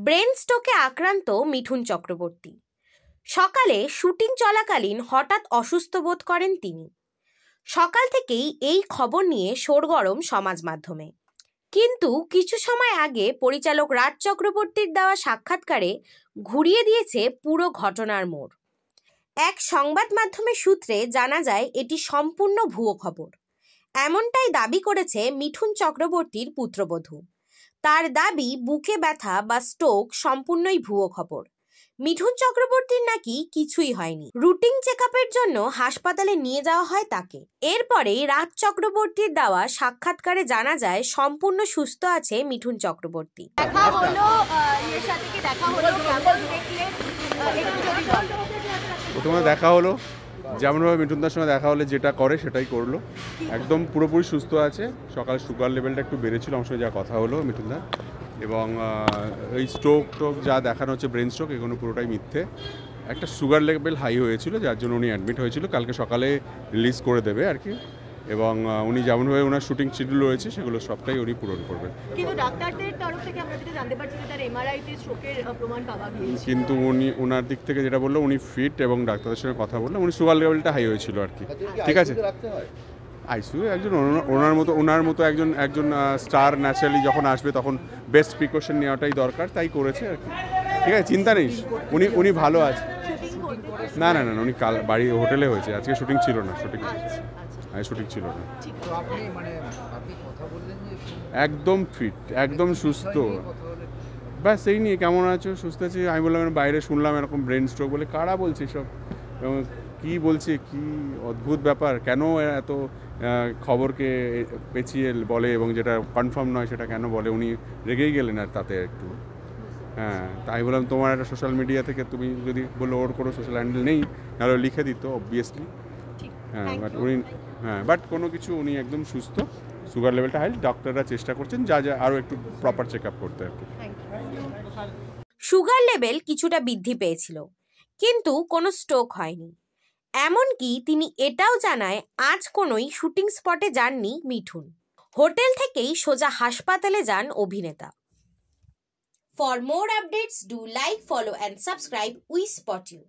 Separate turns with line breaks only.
Brain স্ট্রোকে আক্রান্ত মিঠুন চক্রবর্তী। সকালে shooting চলাকালীন হঠাৎ অসুস্থ বোধ করেন তিনি। সকাল থেকেই এই খবর নিয়ে সরগরম সমাজ মাধ্যমে। কিন্তু কিছু সময় আগে পরিচালক রাজ চক্রবর্তীর দেওয়া সাক্ষাৎকারে ঘুরিয়ে দিয়েছে পুরো ঘটনার মোড়। এক সংবাদ মাধ্যমের সূত্রে জানা যায় এটি সম্পূর্ণ ভুয়ো খবর। এমনটাই দাবি করেছে মিঠুন চক্রবর্তীর পুত্রবধূ। তার দাবি বুকে ব্যথা বা স্ট্রোক সম্পূর্ণই ভুয়ো খবর। মিঠুন চক্রবর্তীর নাকি কিছুই হয়নি। রুটিন চেকআপের জন্য হাসপাতালে নিয়ে যাওয়া হয় তাকে। এরপরেই রাজ চক্রবর্তীর দেওয়া সাক্ষাৎকারে জানা যায় সম্পূর্ণ সুস্থ আছে মিঠুন চক্রবর্তী।
প্রথমে দেখা হলো, যেমনভাবে মিঠুনদার সঙ্গে দেখা হলে যেটা করে সেটাই করলো। একদম পুরোপুরি সুস্থ আছে। সকালে সুগার লেভেলটা একটু বেড়েছিল, আমার সঙ্গে যা কথা হলো মিঠুনদা। এবং এই স্ট্রোক যা দেখানো হচ্ছে ব্রেন স্ট্রোক, এগুলো পুরোটাই মিথ্যে। একটা সুগার লেভেল হাই হয়েছিল, যার জন্য উনি অ্যাডমিট হয়েছিল। কালকে সকালে রিলিজ করে দেবে আর কি। এবং উনি যেমনভাবে ওনার শুটিং শিডিউল রয়েছে সেগুলো সবটাই উনি পূরণ করবেন।
কিন্তু ডাক্তারদের তরফ থেকে আমরা যেটা জানতে পারছি যে তার এমআরআইতে স্ট্রোকের প্রমাণ পাওয়া গিয়েছে।
কিন্তু উনি ওনার দিক থেকে যেটা বললো, উনি ফিট এবং ডাক্তারদের সঙ্গে কথা বললো, উনি সুগার লেভেলটা হাই হয়েছিল আর কি। ঠিক আছে, আইসিইউ একজন ওনার মতো একজন স্টার ন্যাচারালি যখন আসবে তখন বেস্ট প্রিকশন নেওয়াটাই দরকার, তাই করেছে আর কি। ঠিক আছে, চিন্তা নেই, উনি ভালো আছে। না, উনি কাল বাড়ি হোটেলে হয়েছে, আজকে শুটিং ছিল না। শুটিং ছিল না। একদম ফিট, একদম সুস্থ। ব্যাস সেই নিয়ে কেমন আছো, সুস্থ আছি। আমি বললাম বাইরে শুনলাম এরকম ব্রেন স্ট্রোক বলে। কারা বলছে সব, কি বলছে, কি অদ্ভুত ব্যাপার, কেন এত খবরকে পেঁচিয়ে বলে এবং যেটা কনফার্ম নয় সেটা কেন বলে। উনি রেগেই গেলেন আর তাতে একটু। হ্যাঁ, তাই বললাম তোমার একটা সোশ্যাল মিডিয়া থেকে তুমি যদি বললো ওর কোনো সোশ্যাল হ্যান্ডেল নেই, নাহলে লিখে দিত অবভিয়াসলি। বাট কোনো কিছু, উনি একদম সুস্থ। সুগার লেভেলটা হাই, ডক্টররা চেষ্টা করছেন যা আরও একটু প্রপার চেক আপ করতে আর কি।
সুগার লেভেল কিছুটা বৃদ্ধি পেয়েছিল, কিন্তু কোনো স্ট্রোক হয়নি। এমনকি তিনি এটাও জানায় আজ কোনোই শুটিং স্পটে যাননি মিঠুন। হোটেল থেকেই সোজা হাসপাতালে যান অভিনেতা। For more updates do like, follow and subscribe we spot you.